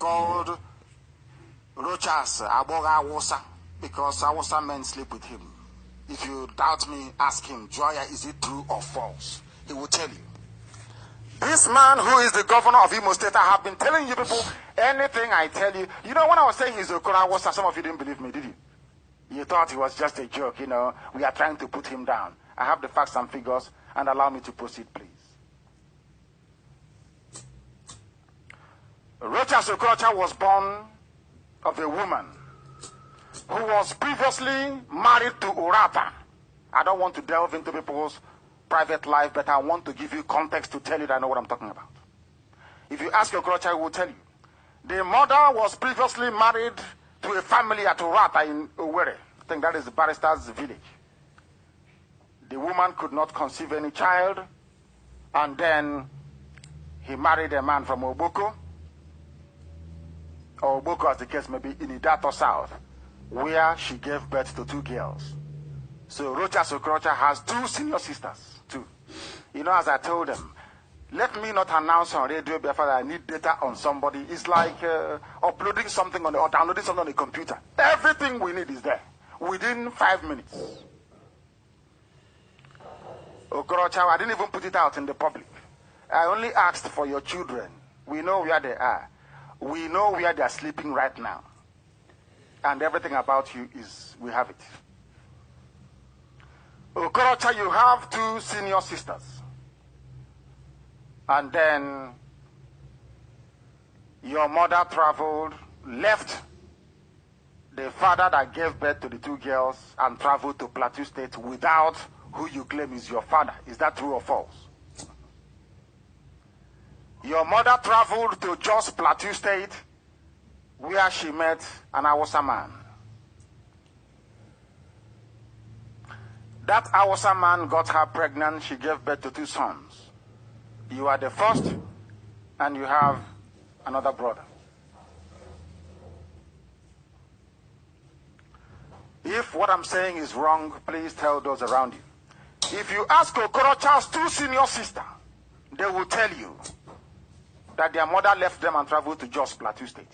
called ROCHAS Okorocha because Hausa men sleep with him. If you doubt me, ask him, Joya, is it true or false? He will tell you. This man who is the governor of Imo State, I have been telling you people, anything I tell you. You know, when I was saying he's Okorocha, some of you didn't believe me, did you? You thought it was just a joke, you know. We are trying to put him down. I have the facts and figures, and allow me to proceed, please. ROCHAS OKOROCHA was born of a woman who was previously married to Urata. I don't want to delve into people's private life, but I want to give you context to tell you that I know what I'm talking about. If you ask Okorocha, I will tell you. The mother was previously married to a family at Urata in Owerri. I think that is the barrister's village. The woman could not conceive any child, and then he married a man from Oboko, or Oboko as the case may be, in Idato South, where she gave birth to 2 girls. So ROCHAS OKOROCHA has 2 senior sisters, too. You know, as I told them, let me not announce on radio before I need data on somebody. It's like uploading something on or downloading something on the computer. Everything we need is there within 5 minutes. Okorocha, I didn't even put it out in the public. I only asked for your children. We know where they are. We know where they are sleeping right now. And everything about you is, we have it. Okorocha, you have 2 senior sisters. And then your mother traveled, left the father that gave birth to the 2 girls and traveled to Plateau State without who you claim is your father. Is that true or false? Your mother traveled to Jos Plateau State where she met an Hausa man. That Hausa man got her pregnant. She gave birth to 2 sons. You are the first, and you have another brother. If what I'm saying is wrong, please tell those around you. If you ask Okorocha's 2 senior sisters, they will tell you that their mother left them and traveled to Jos Plateau State,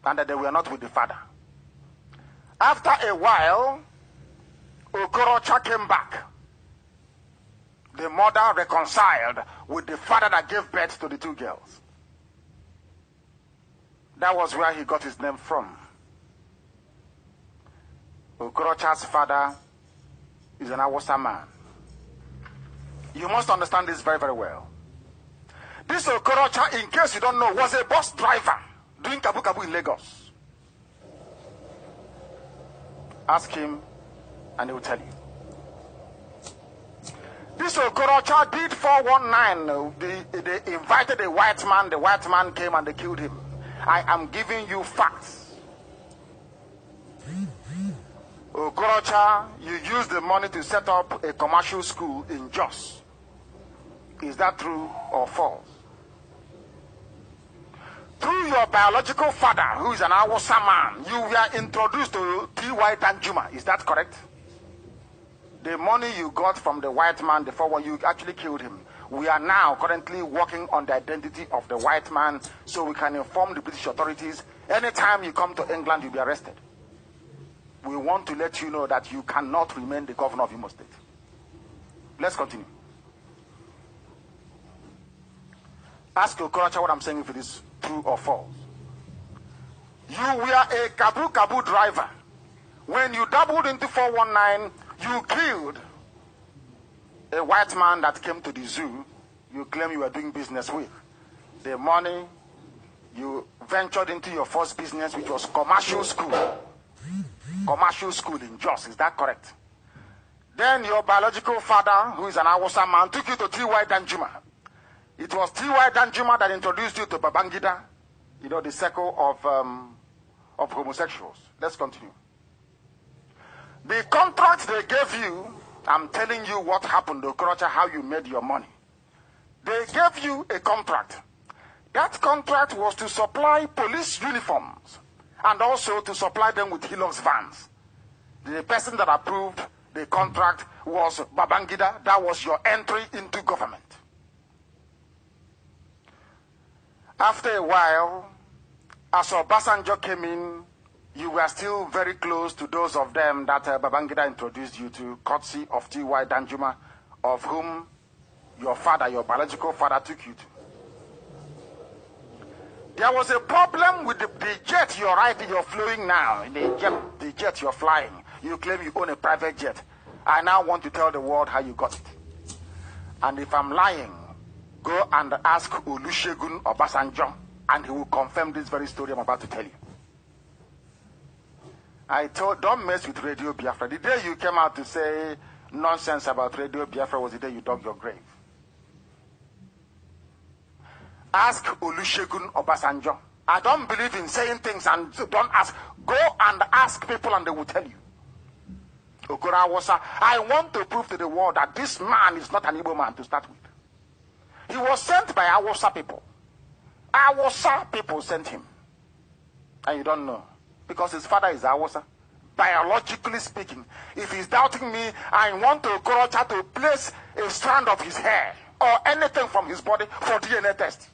and that they were not with the father. After a while, Okorocha came back. The mother reconciled with the father that gave birth to the 2 girls. That was where he got his name from. Okorocha's father is an Hausa man. You must understand this very, very well. This Okorocha, in case you don't know, was a bus driver doing kabu-kabu in Lagos. Ask him and he will tell you. This Okorocha did 419. They invited a white man. The white man came and they killed him. I am giving you facts. Okorocha, you used the money to set up a commercial school in Jos. Is that true or false? Through your biological father, who is an Hausa man, you were introduced to T.Y. Danjuma. Is that correct? The money you got from the white man, the 411, you actually killed him. We are now currently working on the identity of the white man so we can inform the British authorities. Anytime you come to England, you'll be arrested. We want to let you know that you cannot remain the governor of Imo State. Let's continue. Ask Okorocha what I'm saying, if it is true or false. You were a kabu-kabu driver. When you doubled into 419, you killed a white man that came to the zoo you claim you were doing business with. The money, you ventured into your first business, which was commercial school. Commercial school in Jos, is that correct? Then your biological father, who is an Hausa man, took you to T.Y. Danjuma. It was T.Y. Danjuma that introduced you to Babangida, you know, the circle of homosexuals. Let's continue. The contract they gave you, I'm telling you what happened, Okorocha, how you made your money. They gave you a contract. That contract was to supply police uniforms and also to supply them with Hilux vans. The person that approved the contract was Babangida. That was your entry into government. After a while, as Obasanjo came in, you were still very close to those of them that Babangida introduced you to, courtesy of T.Y. Danjuma, of whom your father, your biological father, took you to. There was a problem with the jet you're riding, you're flying now, the jet you're flying. You claim you own a private jet. I now want to tell the world how you got it. And if I'm lying, go and ask Olusegun Obasanjo, and he will confirm this very story I'm about to tell you. I told, don't mess with Radio Biafra. The day you came out to say nonsense about Radio Biafra was the day you dug your grave. Ask Olusegun Obasanjo. I don't believe in saying things and don't ask. Go and ask people and they will tell you. Okorocha, I want to prove to the world that this man is not an Igbo man to start with. He was sent by Awasa people. Awasa people sent him. And you don't know. Because his father is Awasa. Biologically speaking, if he's doubting me, I want Okorocha to place a strand of his hair or anything from his body for DNA test.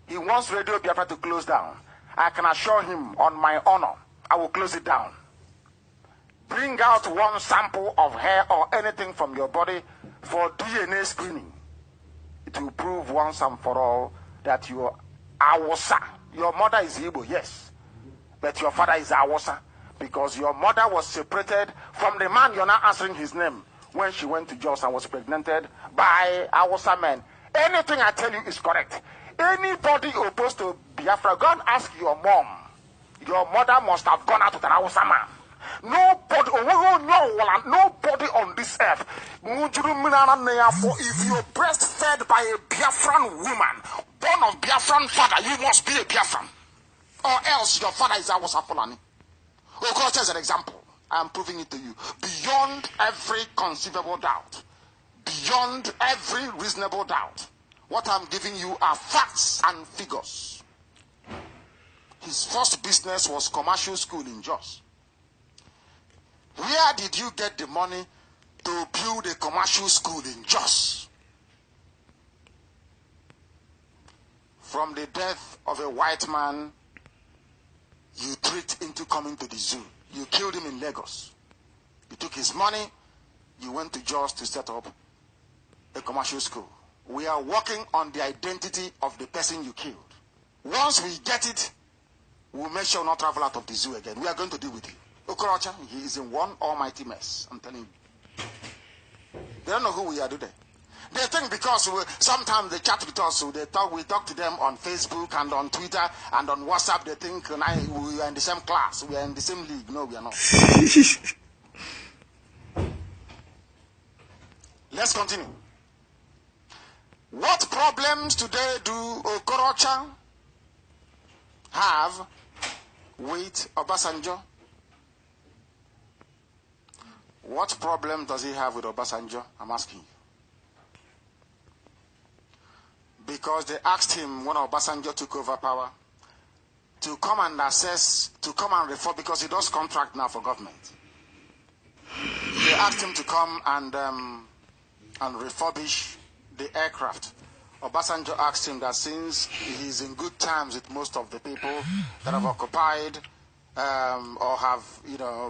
He wants Radio Biafra to close down. I can assure him on my honor, I will close it down. Bring out one sample of hair or anything from your body for DNA screening. It will prove once and for all that you are Awasa. Your mother is Igbo, yes. But your father is Awasa. Because your mother was separated from the man you're not answering his name when she went to Jos and was pregnanted by Awasa men. Anything I tell you is correct. Anybody opposed to Biafra, go and ask your mom. Your mother must have gone out with an Awasa man. Nobody on this earth, if you're breastfed by a Biafran woman, born of Biafran father, you must be a Biafran. Or else your father is Awasa Fulani. Okorocha is an example. I am proving it to you. Beyond every conceivable doubt. Beyond every reasonable doubt. What I'm giving you are facts and figures. His first business was commercial school in Jos. Where did you get the money to build a commercial school in Jos? From the death of a white man, you tricked into coming to the zoo. You killed him in Lagos. You took his money. You went to Jos to set up a commercial school. We are working on the identity of the person you killed. Once we get it, we'll make sure not travel out of the zoo again. We are going to deal with him. Okorocha, he is in one almighty mess. I'm telling you. They don't know who we are, do they? They think because sometimes they chat with us, so we talk to them on Facebook and on Twitter and on WhatsApp. They think we are in the same class, we are in the same league. No, we are not. Let's continue. What problems today do Okorocha have with Obasanjo? What problem does he have with Obasanjo? I'm asking you. Because they asked him when Obasanjo took over power to come and assess, to come and reform, because he does contract now for government. They asked him to come and refurbish the aircraft. Obasanjo asked him that since he's in good terms with most of the people that have occupied or have,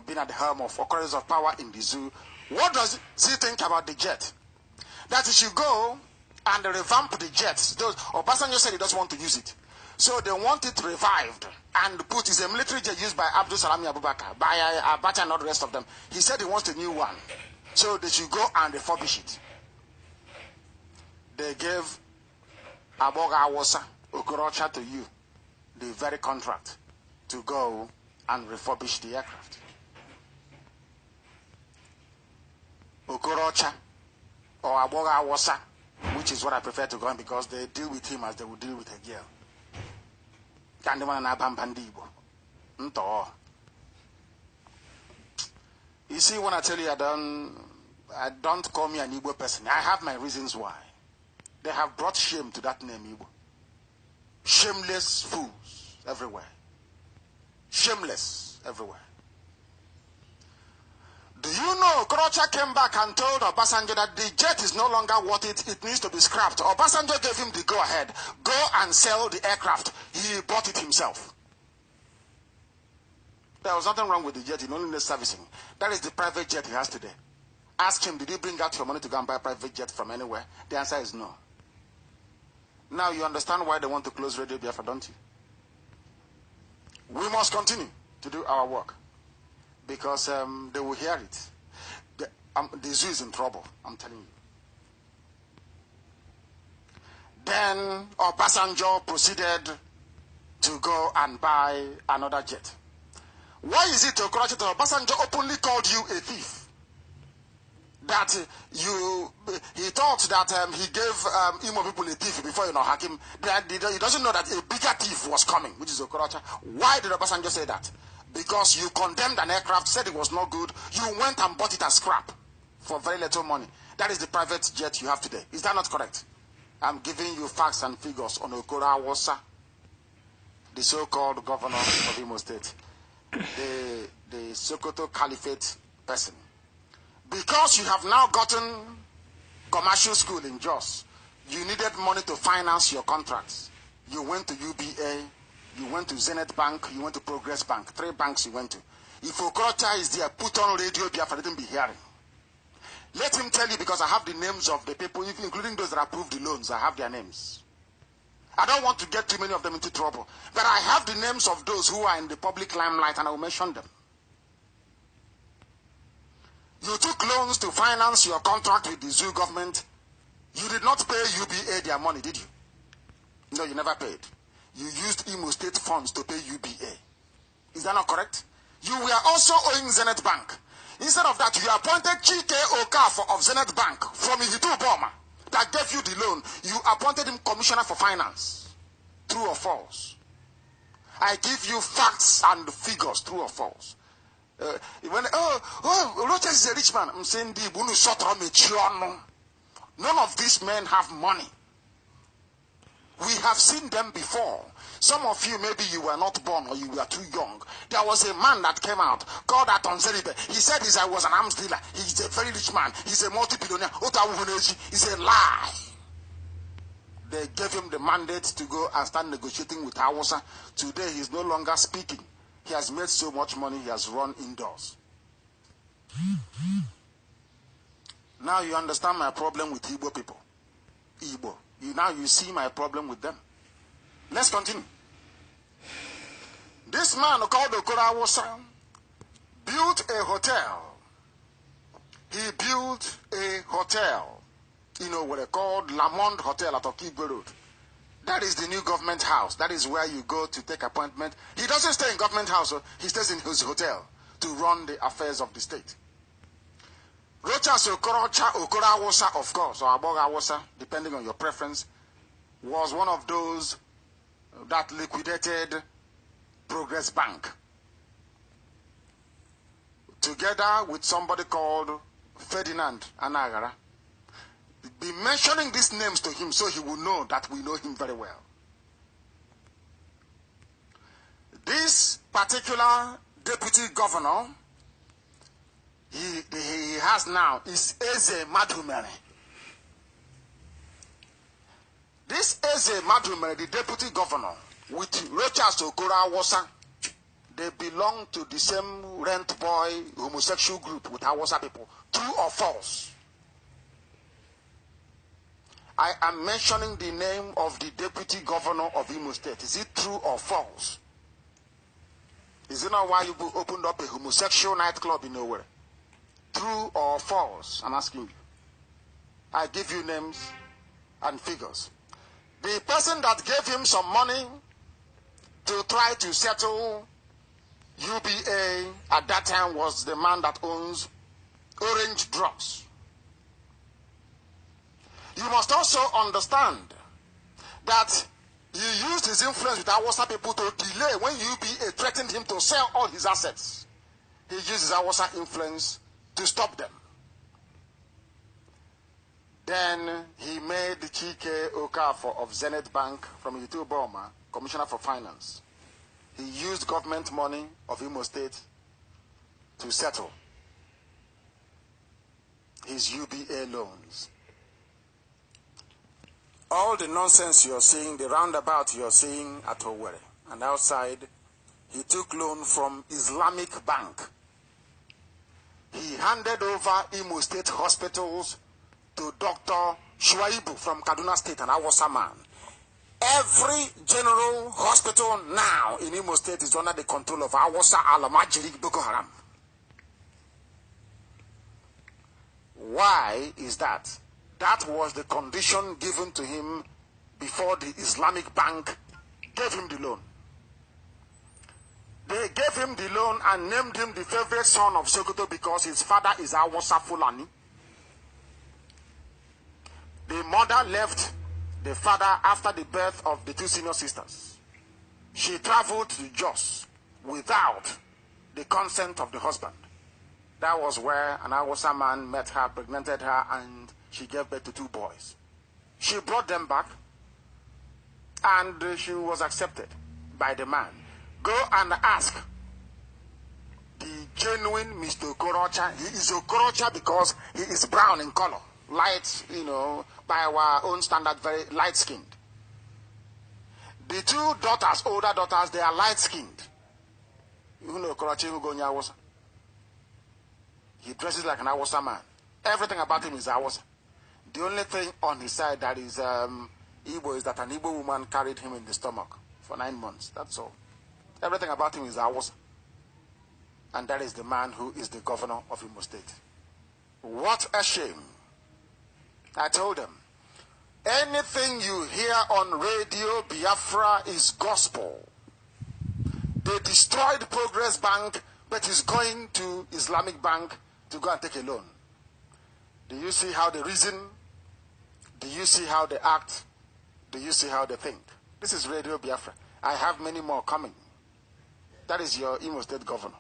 been at the helm of occurrence of power in the zoo, what does he think about the jet? That he should go and revamp the jets. Obasanjo said he doesn't want to use it. So they want it revived and put, it's a military jet used by Abdul Salami Abubakar, by Abacha and all the rest of them. He said he wants a new one. So they should go and refurbish it. They gave Aboga Awasa Okorocha to you, the very contract, to go and refurbish the aircraft. Okorocha or Aboga Awasa, which is what I prefer to go on, because they deal with him as they would deal with a girl. You see, when I tell you I don't call me an Igbo person. I have my reasons why. They have brought shame to that name, Igbo. Shameless fools everywhere. Shameless everywhere. Do you know Okorocha came back and told Obasanjo that the jet is no longer worth it, it needs to be scrapped. Obasanjo gave him the go-ahead. Go and sell the aircraft. He bought it himself. There was nothing wrong with the jet, he only needs servicing. That is the private jet he has today. Ask him, did you bring out your money to go and buy a private jet from anywhere? The answer is no. Now you understand why they want to close Radio Biafra, don't you? We must continue to do our work. Because they will hear it. The zoo is in trouble, I'm telling you. Then Obasanjo proceeded to go and buy another jet. Why is it Okorocha that Obasanjo openly called you a thief? That he thought that he gave Imo people a thief before, Hakim. He doesn't know that a bigger thief was coming, which is Okorocha. Why did Obasanjo say that? Because you condemned an aircraft, said it was no good, you went and bought it as scrap for very little money. That is the private jet you have today. Is that not correct? I'm giving you facts and figures on Okorocha, the so-called governor of Imo State, the Sokoto Caliphate person. Because you have now gotten commercial school in Jos, you needed money to finance your contracts. You went to UBA, you went to Zenith Bank, you went to Progress Bank. 3 banks you went to. If Okorocha is there, put on Radio Biafra, let him be hearing. Let him tell you, because I have the names of the people, including those that approved the loans. I have their names. I don't want to get too many of them into trouble. But I have the names of those who are in the public limelight, and I will mention them. You took loans to finance your contract with the zoo government. You did not pay UBA their money, did you? No, you never paid. You used Imo State funds to pay UBA. Is that not correct? You were also owing Zenith Bank. Instead of that, you appointed Chike Okafor of Zenith Bank from Ihitu Boma that gave you the loan. You appointed him Commissioner for Finance. True or false? I give you facts and figures, true or false. Rochas is a rich man. I'm saying none of these men have money. We have seen them before. Some of you, maybe you were not born or you were too young. There was a man that came out called Atonzeribe. He said I was an arms dealer. He's a very rich man. He's a multi-billionaire. It's a lie. They gave him the mandate to go and start negotiating with Hausa. Today, he's no longer speaking. He has made so much money, he has run indoors. Now you understand my problem with Igbo people. Igbo. Now you see my problem with them. Let's continue. This man called Okorocha built a hotel. He built a hotel. What they called Lamond Hotel at Okigwe Road. That is the new government house. That is where you go to take appointment. He doesn't stay in government house. He stays in his hotel to run the affairs of the state. ROCHAS Okorocha, of course, or Aboga, depending on your preference, was one of those that liquidated Progress Bank. Together with somebody called Ferdinand Anagara. Be mentioning these names to him so he will know that we know him very well. This particular deputy governor he has now is Eze Madumere. This Eze Madumere, the deputy governor, with ROCHAS Okorocha, they belong to the same rent boy homosexual group with Hausa people. True or false? I am mentioning the name of the deputy governor of Imo State. Is it true or false? Is it not why you opened up a homosexual nightclub in nowhere? True or false? I'm asking you. I give you names and figures. The person that gave him some money to try to settle UBA at that time was the man that owns Orange Drugs. You must also understand that he used his influence with Hausa people to delay when UBA threatened him to sell all his assets. He used his Hausa influence to stop them. Then he made Chike Okafor of Zenith Bank from Ihitu Boma Commissioner for Finance. He used government money of Imo State to settle. his UBA loans. All the nonsense you're seeing, the roundabout you're seeing at Owerri and outside, he took loan from Islamic Bank. He handed over Imo State hospitals to Dr. Shuaibu from Kaduna State, and Awasa man. Every general hospital now in Imo State is under the control of Awasa Alamajiri Boko Haram. Why is that? That was the condition given to him before the Islamic Bank gave him the loan. They gave him the loan and named him the favorite son of Sokoto because his father is Awasa Fulani. The mother left the father after the birth of the two senior sisters. She traveled to Jos without the consent of the husband. That was where an Awasa man met her, pregnanted her, and she gave birth to 2 boys. She brought them back, and she was accepted by the man. Go and ask the genuine Mr. Okorocha. He is Okorocha because he is brown in color. Light, by our own standard, very light-skinned. The 2 daughters, older daughters, they are light-skinned. You know Okorocha who go in Awasa. He dresses like an Awasa man. Everything about him is Awasa. The only thing on his side that is Igbo is that an Igbo woman carried him in the stomach for 9 months. That's all. Everything about him is Awasa. And that is the man who is the governor of Imo State. What a shame. I told them, anything you hear on Radio Biafra is gospel. They destroyed Progress Bank, but is going to Islamic Bank to go and take a loan. Do you see how they reason? Do you see how they act? Do you see how they think? This is Radio Biafra. I have many more coming. That is your Imo State governor.